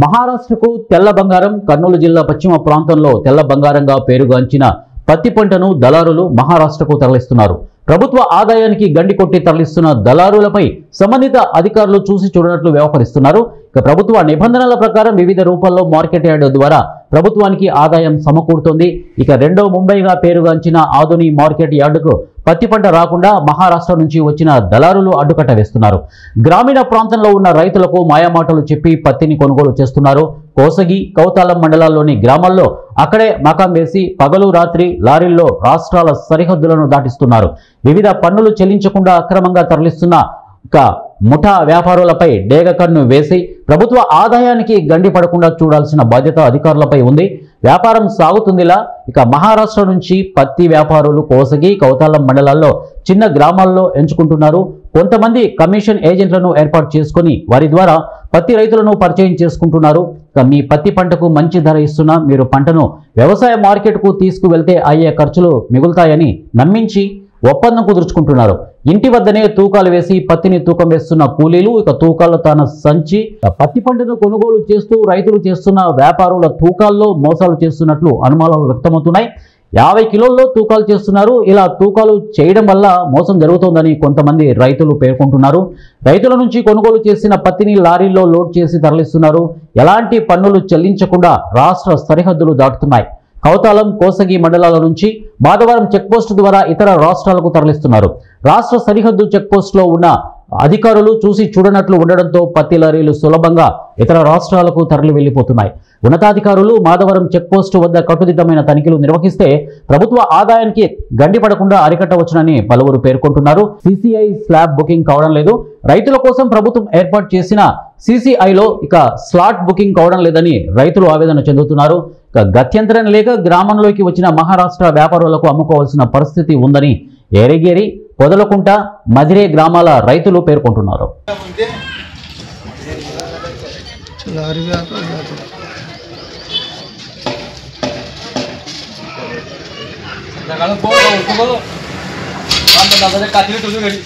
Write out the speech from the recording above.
మహారాష్ట్రకు తెల్ల బంగారం. కర్నూలు జిల్లా పశ్చిమ ప్రాంతంలో తెల్ల బంగారంగా పేరుగాంచిన పత్తి పంటను దళారులు మహారాష్ట్రకు తరలిస్తున్నారు. ప్రభుత్వ ఆదాయానికి గండి కొట్టి తరలిస్తున్న దళారులపై సంబంధిత అధికారులు చూసి చూడనట్లు వ్యవహరిస్తున్నారు. ఇక ప్రభుత్వ నిబంధనల ప్రకారం వివిధ రూపాల్లో మార్కెట్ యార్డ్ ద్వారా ప్రభుత్వానికి ఆదాయం సమకూరుతోంది. ఇక రెండో ముంబైగా పేరుగాంచిన ఆధుని మార్కెట్ యార్డుకు పత్తి పంట రాకుండా మహారాష్ట్ర నుంచి వచ్చిన దళారులు అడ్డుకట్ట వేస్తున్నారు. గ్రామీణ ప్రాంతంలో ఉన్న రైతులకు మాయమాటలు చెప్పి పత్తిని కొనుగోలు చేస్తున్నారు. కోసగి, కౌతాలం మండలాల్లోని గ్రామాల్లో అక్కడే మకాం వేసి పగలు రాత్రి లారీల్లో రాష్ట్రాల సరిహద్దులను దాటిస్తున్నారు. వివిధ పన్నులు చెల్లించకుండా అక్రమంగా తరలిస్తున్న ముఠా వ్యాపారులపై డేగ కన్ను వేసి ప్రభుత్వ ఆదాయానికి గండి పడకుండా చూడాల్సిన బాధ్యత అధికారులపై ఉంది. వ్యాపారం సాగుతుందిలా. ఇక మహారాష్ట్ర నుంచి పత్తి వ్యాపారులు కోసగి, కౌతాలం మండలాల్లో చిన్న గ్రామాల్లో ఎంచుకుంటున్నారు. కొంతమంది కమిషన్ ఏజెంట్లను ఏర్పాటు చేసుకుని వారి ద్వారా పత్తి రైతులను పరిచయం చేసుకుంటున్నారు. మీ పత్తి పంటకు మంచి ధర ఇస్తున్నా మీరు పంటను వ్యవసాయ మార్కెట్కు తీసుకువెళ్తే అయ్యే ఖర్చులు మిగులుతాయని నమ్మించి ఒప్పందం కుదుర్చుకుంటున్నారు. ఇంటి వద్దనే తూకాలు వేసి పత్తిని తూకం వేస్తున్న కూలీలు ఇక తూకాల్లో తన సంచి పత్తి పంటను కొనుగోలు చేస్తూ రైతులు చేస్తున్న వ్యాపారుల తూకాల్లో మోసాలు చేస్తున్నట్లు అనుమానాలు వ్యక్తమవుతున్నాయి. 50 కిలోల్లో తూకాలు చేస్తున్నారు. ఇలా తూకాలు చేయడం వల్ల మోసం జరుగుతోందని కొంతమంది రైతులు పేర్కొంటున్నారు. రైతుల నుంచి కొనుగోలు చేసిన పత్తిని లారీల్లో లోడ్ చేసి తరలిస్తున్నారు. ఎలాంటి పన్నులు చెల్లించకుండా రాష్ట్ర సరిహద్దులు దాటుతున్నాయి. కౌతాలం, కోసగి మండలాల నుంచి మాధవరం చెక్పోస్టు ద్వారా ఇతర రాష్ట్రాలకు తరలిస్తున్నారు. రాష్ట్ర సరిహద్దు చెక్పోస్టులో ఉన్న అధికారులు చూసి చూడనట్లు ఉండడంతో పత్తి లారీలు సులభంగా ఇతర రాష్ట్రాలకు తరలి వెళ్లిపోతున్నాయి. ఉన్నతాధికారులు మాధవరం చెక్పోస్టు వద్ద కట్టుదిట్టమైన తనిఖీలు నిర్వహిస్తే ప్రభుత్వ ఆదాయానికి గండి పడకుండా అరికట్టవచ్చునని పలువురు పేర్కొంటున్నారు. సిసిఐ స్లాబ్ బుకింగ్ కావడం లేదు. రైతుల కోసం ప్రభుత్వం ఏర్పాటు చేసిన సిసిఐలో స్లాట్ బుకింగ్ కావడం లేదని రైతులు ఆవేదన చెందుతున్నారు. గత్యంతరం లేక గ్రామంలోకి వచ్చిన మహారాష్ట్ర వ్యాపారులకు అమ్ముకోవాల్సిన పరిస్థితి ఉందని ఏరిగేరి, పొదలకుంట, మదిరే గ్రామాల రైతులు పేర్కొంటున్నారు. काटली तुझी घरी